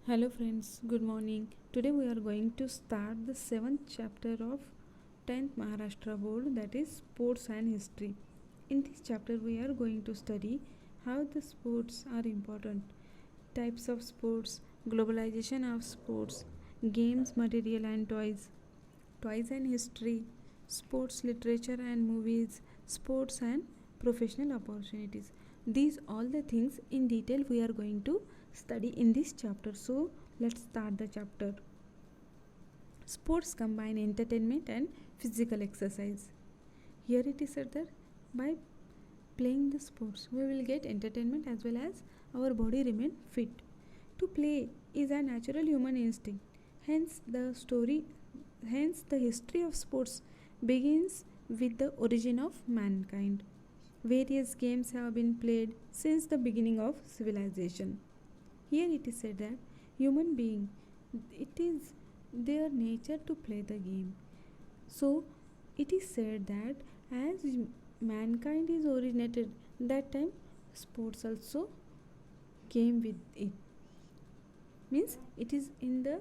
Hello friends, good morning. Today we are going to start the 7th chapter of 10th Maharashtra Board, that is Sports and History. In this chapter we are going to study how the sports are important, types of sports, globalization of sports, games, material and toys and history, sports literature and movies, sports and professional opportunities. These all the things in detail we are going to study in this chapter. So let's start the chapter. Sports combine entertainment and physical exercise. Here it is said that by playing the sports we will get entertainment as well as our body remain fit. To play is a natural human instinct. Hence the history of sports begins with the origin of mankind. Various games have been played since the beginning of civilization. Here it is said that human being, it is their nature to play the game. So it is said that as mankind is originated, that time sports also came with it. Means it is in the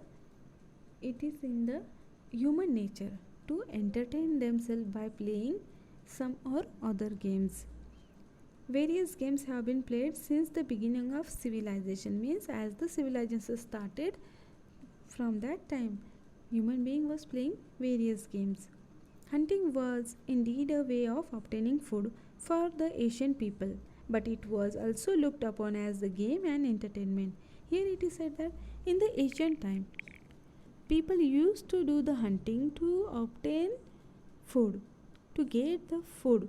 human nature to entertain themselves by playing some or other games. Various games have been played since the beginning of civilization, means as the civilization started, from that time human being was playing various games. Hunting was indeed a way of obtaining food for the ancient people, but it was also looked upon as a game and entertainment. Here it is said that in the ancient time people used to do the hunting to obtain food, to get the food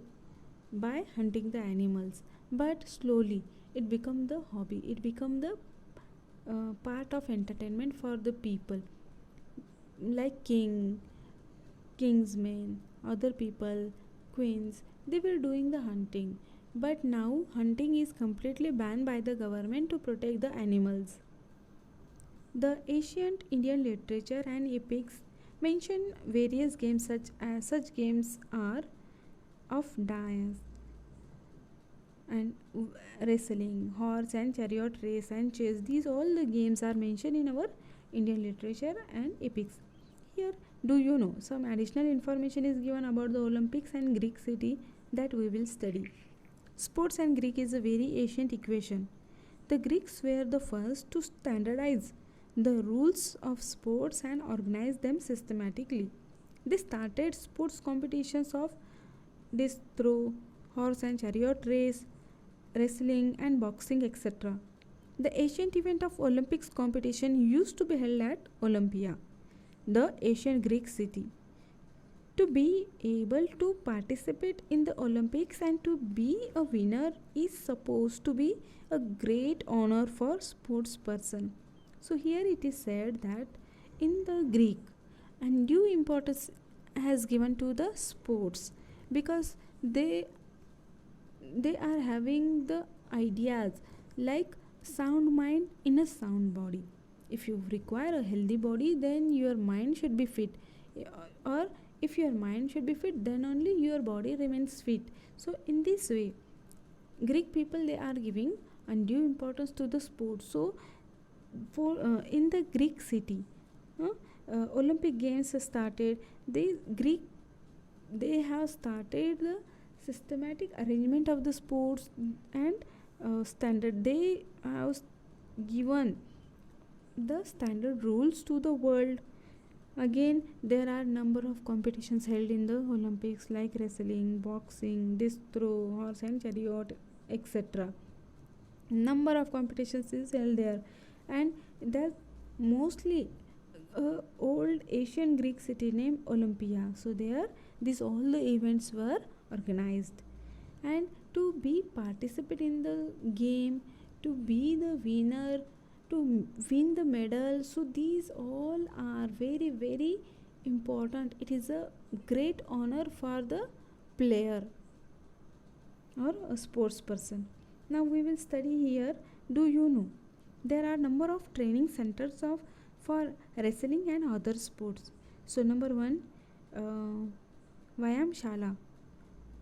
by hunting the animals, but slowly it become the hobby, it become the part of entertainment for the people, like kingsmen, other people, queens, they were doing the hunting. But now hunting is completely banned by the government to protect the animals. The ancient Indian literature and epics mention various games, such games are of dance and wrestling, horse and chariot race and chess. These all the games are mentioned in our Indian literature and epics. Here, do you know some additional information is given about the Olympics and Greek city that we will study. Sports and Greek is a very ancient equation. The Greeks were the first to standardize the rules of sports and organize them systematically. They started sports competitions of disc throw, horse and chariot race, wrestling and boxing, etc. The ancient event of Olympics competition used to be held at Olympia, the ancient Greek city. To be able to participate in the Olympics and to be a winner is supposed to be a great honor for sports person. So here it is said that in the Greek undue importance has given to the sports, because they are having the ideas like sound mind in a sound body. If you require a healthy body, then your mind should be fit, or if your mind should be fit, then only your body remains fit. So in this way Greek people, they are giving undue importance to the sport. So for in the Greek city, Olympic games started. They have started the systematic arrangement of the sports and standard. They have given the standard rules to the world. Again, there are number of competitions held in the Olympics like wrestling, boxing, disc throw, horse and chariot, etc. Number of competitions is held there, and that mostly old Asian Greek city named Olympia. So there, these all the events were organized, and to be participate in the game, to be the winner, to win the medal. So these all are very very important. It is a great honor for the player or a sports person. Now we will study here. Do you know there are number of training centers of for wrestling and other sports? So number one, Vyam Shala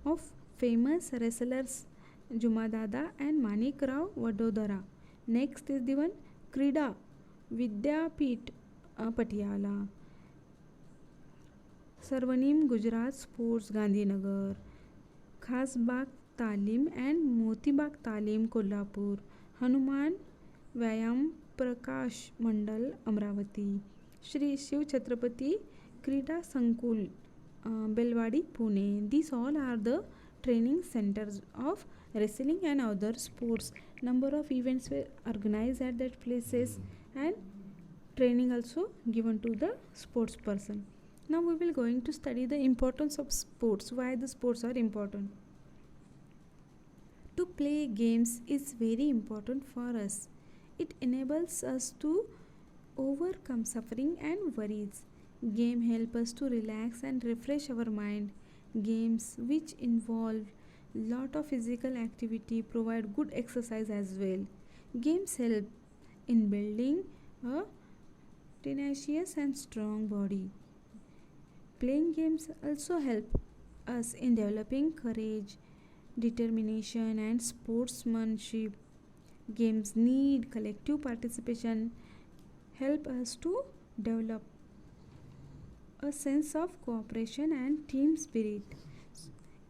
of famous wrestlers Jumadada and Manik Rao Vadodara. Next is the one Krida Vidyapeeth, Patiala, Sarvanim Gujarat Sports Gandhinagar, Khasbag Talim and Motibag Talim Kolhapur, Hanuman Vyayam Prakash Mandal Amravati, Shri Shiv Chhatrapati Krida Sankul Belwadi Pune. These all are the training centers of wrestling and other sports. Number of events were organized at that places and training also given to the sports person. Now we will going to study the importance of sports, why the sports are important. To play games is very important for us. It enables us to overcome suffering and worries. Game help us to relax and refresh our mind. Games which involve lot of physical activity provide good exercise as well. Games help in building a tenacious and strong body. Playing games also help us in developing courage, determination, and sportsmanship. Games need collective participation, help us to develop a sense of cooperation and team spirit.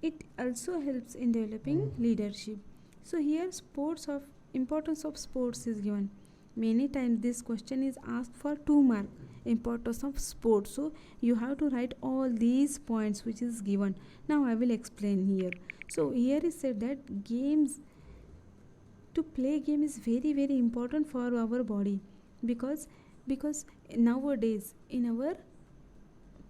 It also helps in developing leadership. So here sports of importance of sports is given. Many times this question is asked for 2 mark, importance of sports. So you have to write all these points which is given. Now I will explain here. So here is said that games, to play game is very important for our body, because nowadays in our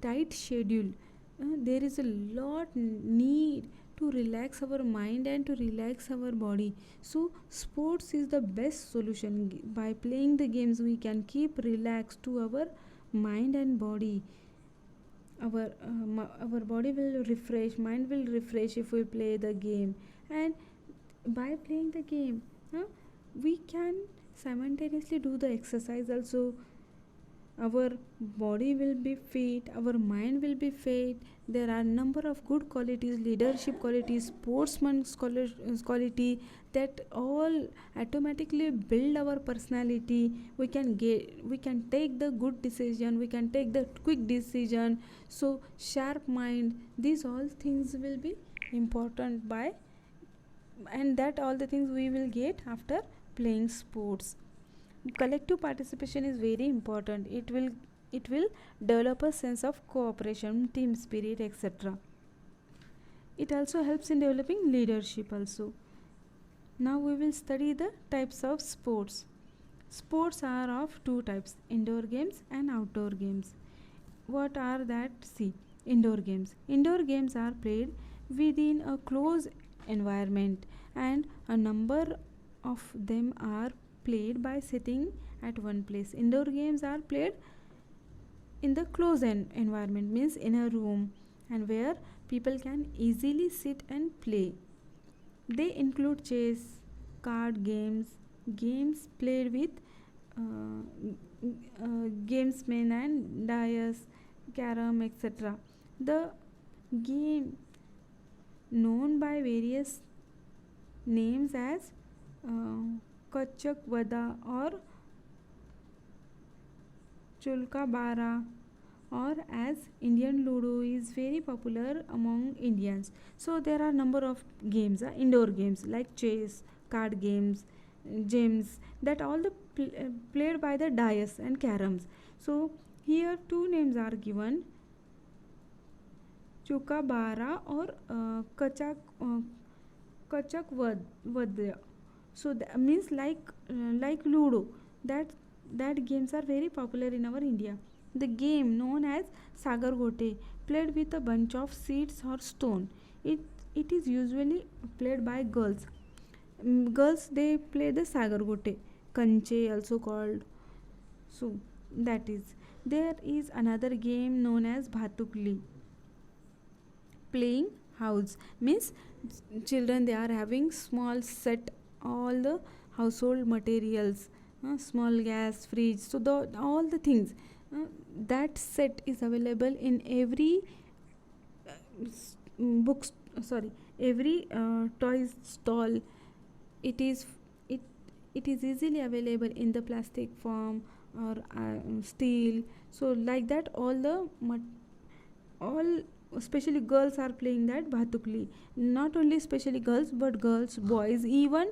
tight schedule there is a lot need to relax our mind and to relax our body. So sports is the best solution. By playing the games we can keep relaxed to our mind and body. Our body will refresh, mind will refresh if we play the game. And by playing the game we can simultaneously do the exercise also. Our body will be fit, our mind will be fit. There are number of good qualities, leadership qualities, sportsman's quality, that all automatically build our personality. We can take the good decision, we can take the quick decision. So sharp mind, these all things will be important by, and that all the things we will get after playing sports. Collective participation is very important. It will develop a sense of cooperation, team spirit, etc. It also helps in developing leadership also. Now we will study the types of sports. Sports are of 2 types, indoor games and outdoor games. What are that? See, indoor games. Indoor games are played within a closed environment, and a number of them are played by sitting at one place. Indoor games are played in the closed environment, means in a room, and where people can easily sit and play. They include chess, card games, games played with gamesmen and dice, carom, etc. The game known by various names as Kachak Vada or Chulka Bara, or as Indian Ludo, is very popular among Indians. So there are number of games, indoor games like chess, card games, games, that all the played by the dice and caroms. So here 2 names are given, Chukabara or Kachak Vadya. So that means like Ludo, that games are very popular in our India. The game known as Sagar Gote, played with a bunch of seeds or stone. It is usually played by girls. Girls, they play the Sagar Gote, Kanche also called. So that is. There is another game known as Bhatukli, playing house, means children, they are having small set all the household materials, small gas, fridge, so all the things, that set is available in every books, sorry, every toy stall. It is it it is easily available in the plastic form or steel. So like that all especially girls are playing that bhatukli. Not only especially girls but girls, boys, even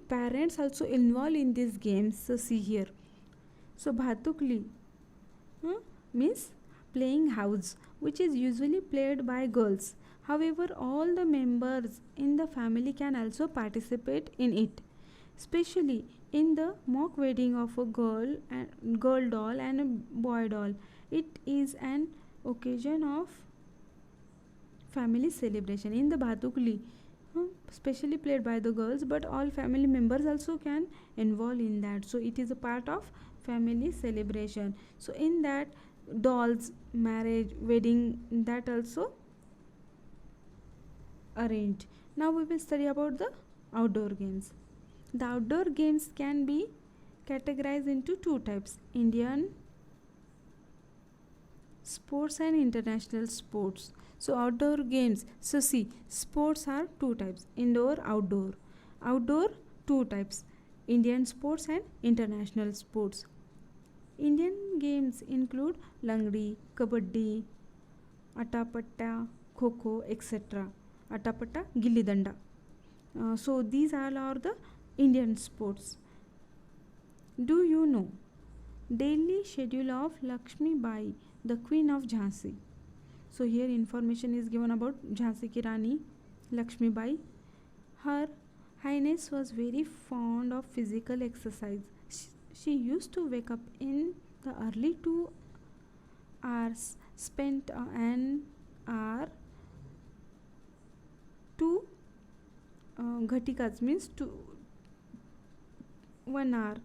parents also involved in these games. So see here. So bhatukli means playing house, which is usually played by girls. However, all the members in the family can also participate in it, especially in the mock wedding of a girl doll and a boy doll. It is an occasion of family celebration. In the bhatukli, specially played by the girls, but all family members also can involve in that. So it is a part of family celebration. So in that, dolls marriage wedding, that also arranged. Now we will study about the outdoor games. The outdoor games can be categorized into two types: Indian sports and international sports. So outdoor games, so see, sports are two types: indoor, outdoor. Outdoor, two types: Indian sports and international sports. Indian games include langdi, kabaddi, atapatta, kho, etc. Atapatta, gilli danda. So these all are the Indian sports. Do you know daily schedule of Lakshmi Bai, the Queen of Jhansi? So here information is given about Jhansi ki Rani Lakshmi Bai. Her Highness was very fond of physical exercise. She used to wake up in the early 2 hours, spent an hour to ghatikas, means to 1 hour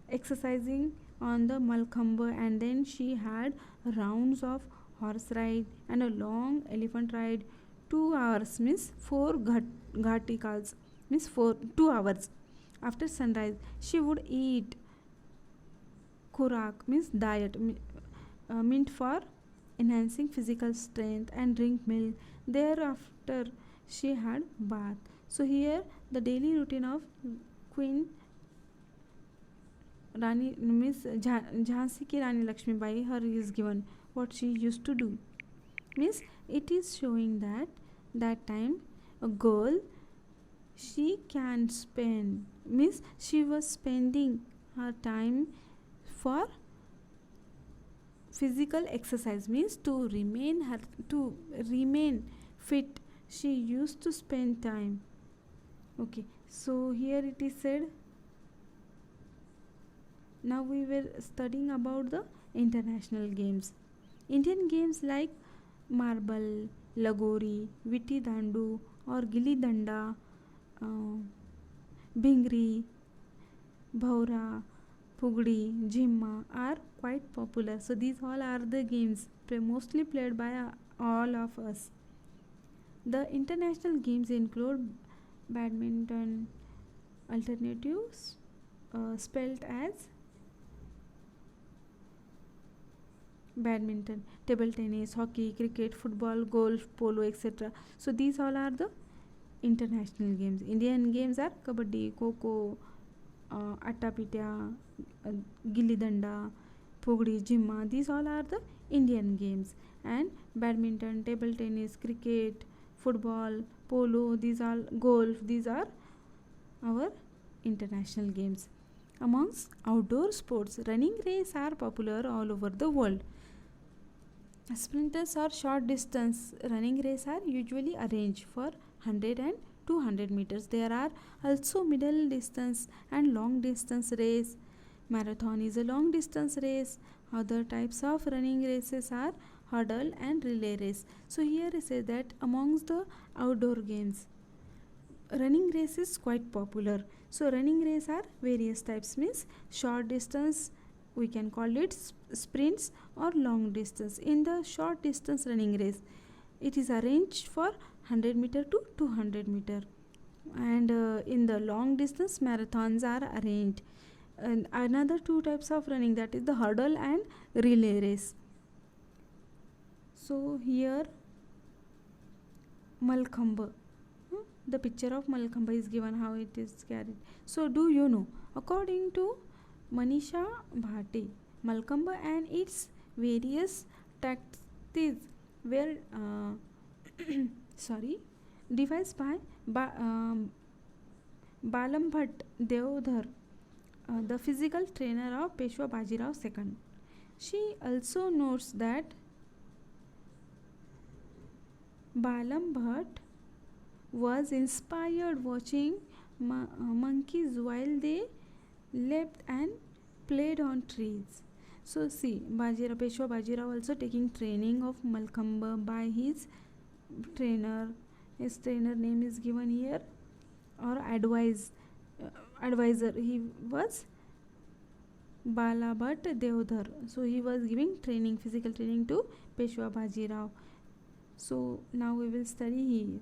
exercising on the Malkhamba, and then she had rounds of horse ride and a long elephant ride. 2 hours means 4 ghatikas, means 2 hours. After sunrise, she would eat kurak, means diet, meant for enhancing physical strength, and drink milk. Thereafter, she had bath. So here the daily routine of Queen Rani, means Jhansi ki Rani Lakshmi Bai, her is given what she used to do. Means it is showing that time a girl, she can spend, means she was spending her time for physical exercise, means to remain fit. She used to spend time. Okay, so here it is said. Now we were studying about the international games. Indian games like marble, lagori, viti dandu, or gilli danda, bingri, bhaura, pugdi, jimma are quite popular. So these all are the games mostly played by all of us. The international games include badminton, alternatives spelled as badminton, table tennis, hockey, cricket, football, golf, polo, etc. So these all are the international games. Indian games are kabaddi, kho, attapitya, uh, gilli danda, pugdi, jimma. These all are the Indian games. And badminton, table tennis, cricket, football, polo, these are golf. These are our international games. Amongst outdoor sports, running races are popular all over the world. Sprinters or short distance running races are usually arranged for 100 and 200 meters. There are also middle distance and long distance race. Marathon is a long distance race. Other types of running races are hurdle and relay race. So here it says that amongst the outdoor games, running race is quite popular. So running race are various types, means short distance, we can call it sprints, or long distance. In the short distance running race, it is arranged for 100 meter to 200 meter, and in the long distance marathons are arranged. And another two types of running, that is the hurdle and relay race. So here Malkhamba, the picture of Malkhamba is given, how it is carried. So do you know, according to Manisha Bhati, Malkamba and its various tactics were sorry devised by Balam Bhatt Deodhar, the physical trainer of Peshwa Bajirao II. She also notes that Balam Bhatt was inspired watching monkeys while they leapt and played on trees. So see, Peshwa Bajirao also taking training of Malkamba by his trainer. His trainer name is given here, or advisor. He was Balabhat Deodhar. So he was giving training, physical training to Peshwa Bajirao. So now we will study here.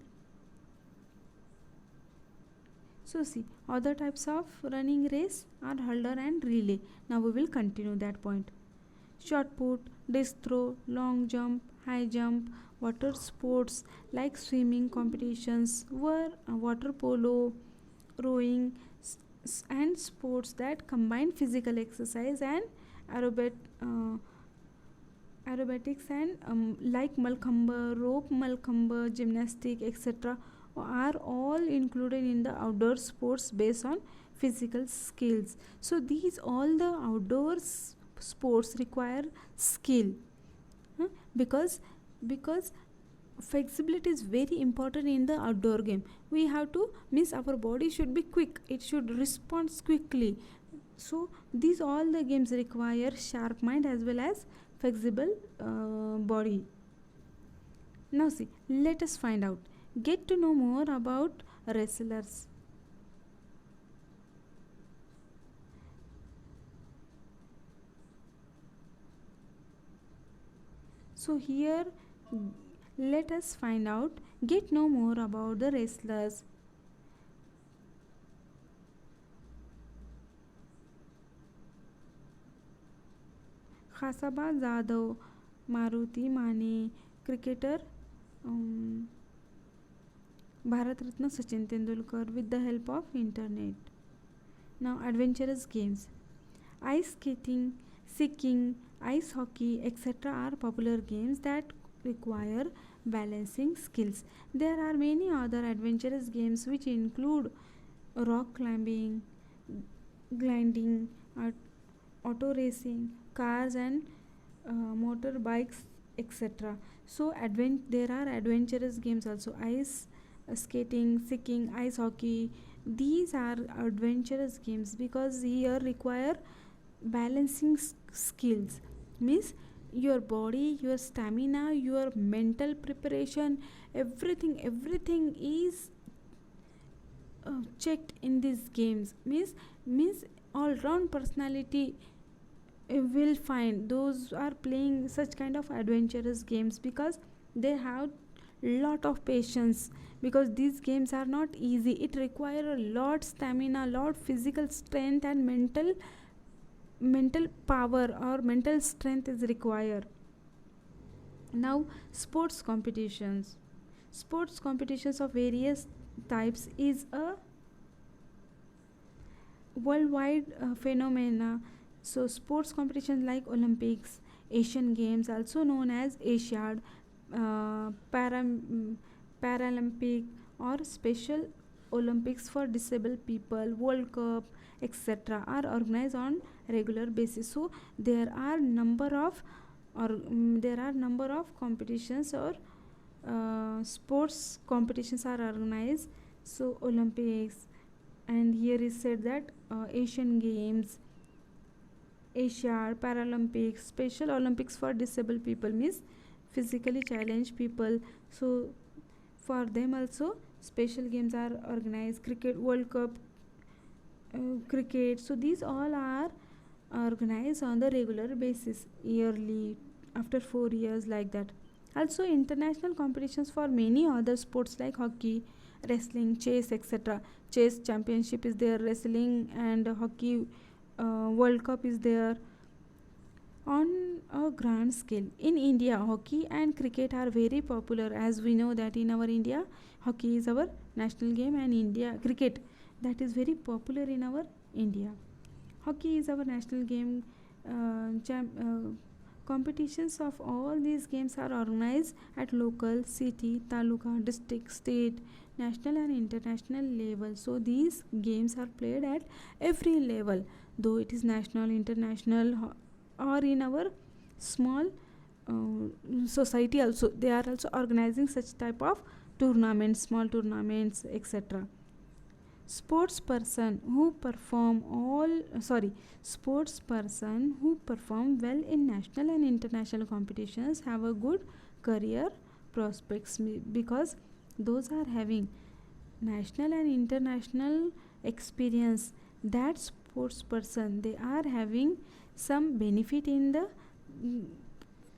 So see, other types of running race are hurdle and relay. Now we will continue that point. Shot put, disc throw, long jump, high jump, water sports like swimming competitions, water polo, rowing, and sports that combine physical exercise and aerobatics and like Malkhamba, rope Malkhamba, gymnastic, etc. are all included in the outdoor sports based on physical skills. So these all the outdoor sports require skill, because flexibility is very important in the outdoor game. We have to miss, our body should be quick, it should respond quickly. So these all the games require sharp mind as well as flexible body. Now see, let us find out, get to know more about wrestlers. So here let us find out, get know more about the wrestlers. Khasaba Jadhav, Maruti Mane, cricketer Bharat Ratna Sachin Tendulkar with the help of internet. Now adventurous games, ice skating, skiing, ice hockey, etc. are popular games that require balancing skills. There are many other adventurous games which include rock climbing, gliding, auto racing, cars and motorbikes, etc. So there are adventurous games also, ice skating, skiing, ice hockey. These are adventurous games because here require balancing skills, means your body, your stamina, your mental preparation, everything is checked in these games. Means all round personality will find those are playing such kind of adventurous games, because they have lot of patience, because these games are not easy, it require a lot stamina, lot physical strength and mental power or mental strength is required. Now sports competitions of various types is a worldwide phenomena. So sports competitions like Olympics, Asian Games also known as Asiad, Paralympic or Special Olympics for disabled people, World Cup, etc. are organized on regular basis. So there are number of competitions or sports competitions are organized. So Olympics, and here is said that Asian Games, Asia, Paralympics, Special Olympics for disabled people means physically challenged people. So for them also special games are organized. Cricket World Cup, cricket. So these all are organized on the regular basis, yearly, after 4 years, like that. Also international competitions for many other sports like hockey, wrestling, chess, etc. Chess championship is there, wrestling and hockey World Cup is there on a grand scale. In India, hockey and cricket are very popular, as we know that in our India hockey is our national game and India cricket, that is very popular in our India. Hockey is our national game, competitions of all these games are organized at local, city, taluka, district, state, national and international level. So these games are played at every level, though it is national, international, or in our small society also. They are also organizing such type of tournaments, small tournaments, etc. Sports person who perform all sorry sports person who perform well in national and international competitions have a good career prospects, because those are having national and international experience. That sports person, they are having some benefit in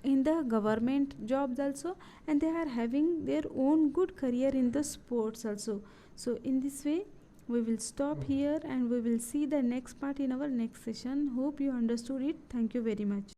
the government jobs also, and they are having their own good career in the sports also. So in this way we will stop here and we will see the next part in our next session. Hope you understood it. Thank you very much.